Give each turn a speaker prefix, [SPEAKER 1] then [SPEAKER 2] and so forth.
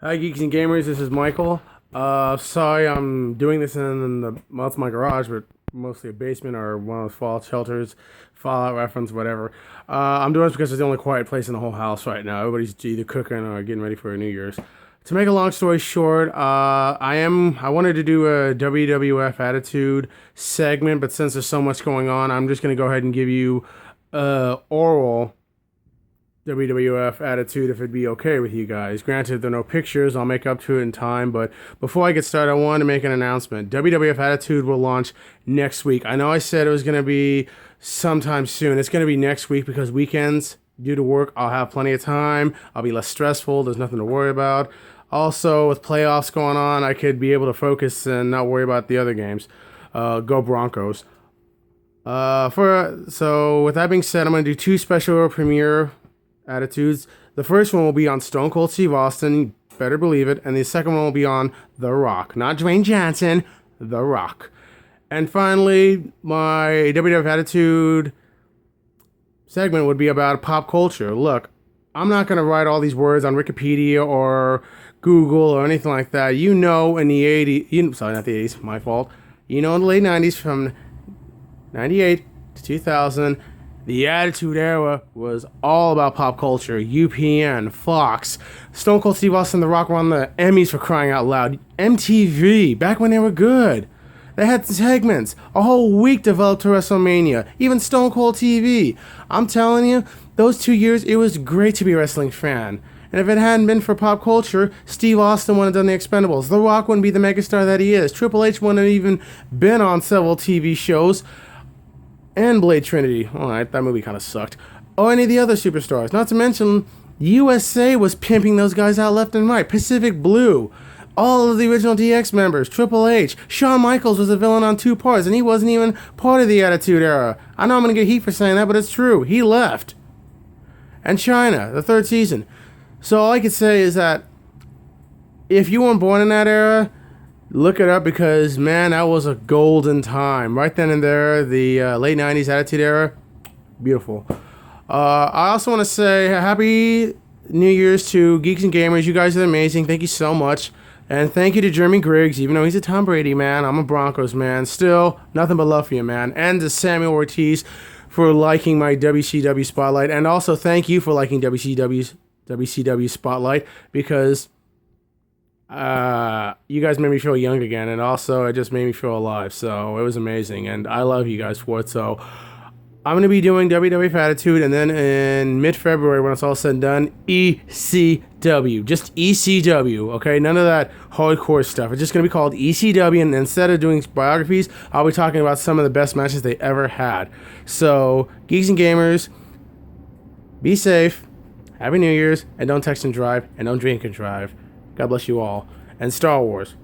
[SPEAKER 1] Hi, geeks and gamers. This is Michael. Sorry, I'm doing this well, it's my garage, but mostly a basement or one of those fallout shelters, Fallout reference, whatever. I'm doing this because it's the only quiet place in the whole house right now. Everybody's either cooking or getting ready for New Year's. To make a long story short, I wanted to do a WWF Attitude segment, but since there's so much going on, I'm just gonna go ahead and give you oral WWF Attitude if it'd be okay with you guys. Granted, there are no pictures, I'll make up to it in time, but before I get started, I wanted to make an announcement. WWF Attitude will launch next week. I know I said it was going to be sometime soon. It's going to be next week because weekends, due to work, I'll have plenty of time. I'll be less stressful. There's nothing to worry about. Also, with playoffs going on, I could be able to focus and not worry about the other games. Go Broncos. So with that being said, I'm going to do two special premiere attitudes. The first one will be on Stone Cold Steve Austin, you better believe it, and the second one will be on The Rock, not Dwayne Johnson, The Rock. And finally, my WWF Attitude segment would be about pop culture. Look, I'm not going to write all these words on Wikipedia or Google or anything like that. You know in the 80s, sorry, not the 80s, my fault. You know in the late 90s from 98 to 2000, the Attitude Era was all about pop culture. UPN, Fox, Stone Cold Steve Austin, The Rock were on the Emmys for crying out loud. MTV, back when they were good. They had segments. A whole week developed to WrestleMania. Even Stone Cold TV. I'm telling you, those 2 years, it was great to be a wrestling fan. And if it hadn't been for pop culture, Steve Austin wouldn't have done the Expendables. The Rock wouldn't be the megastar that he is. Triple H wouldn't have even been on several TV shows. And Blade Trinity. Alright, that movie kind of sucked. Or any of the other superstars. Not to mention, USA was pimping those guys out left and right. Pacific Blue. All of the original DX members. Triple H. Shawn Michaels was a villain on 2 parts, and he wasn't even part of the Attitude Era. I know I'm going to get heat for saying that, but it's true. He left. And China, the 3rd season. So all I could say is that if you weren't born in that era, look it up because, man, that was a golden time. Right then and there, the late 90s Attitude Era, beautiful. I also want to say Happy New Year's to Geeks and Gamers. You guys are amazing. Thank you so much. And thank you to Jeremy Griggs, even though he's a Tom Brady man. I'm a Broncos man. Still, nothing but love for you, man. And to Samuel Ortiz for liking my WCW Spotlight. And also thank you for liking WCW Spotlight because you guys made me feel young again, and also it just made me feel alive, so it was amazing, and I love you guys for it. So I'm going to be doing WWF Attitude, and then in mid-February, when it's all said and done, ECW, just ECW, okay, none of that hardcore stuff. It's just going to be called ECW, and instead of doing biographies, I'll be talking about some of the best matches they ever had. So geeks and gamers, be safe, Happy New Year's, and don't text and drive, and don't drink and drive. God bless you all. And Star Wars.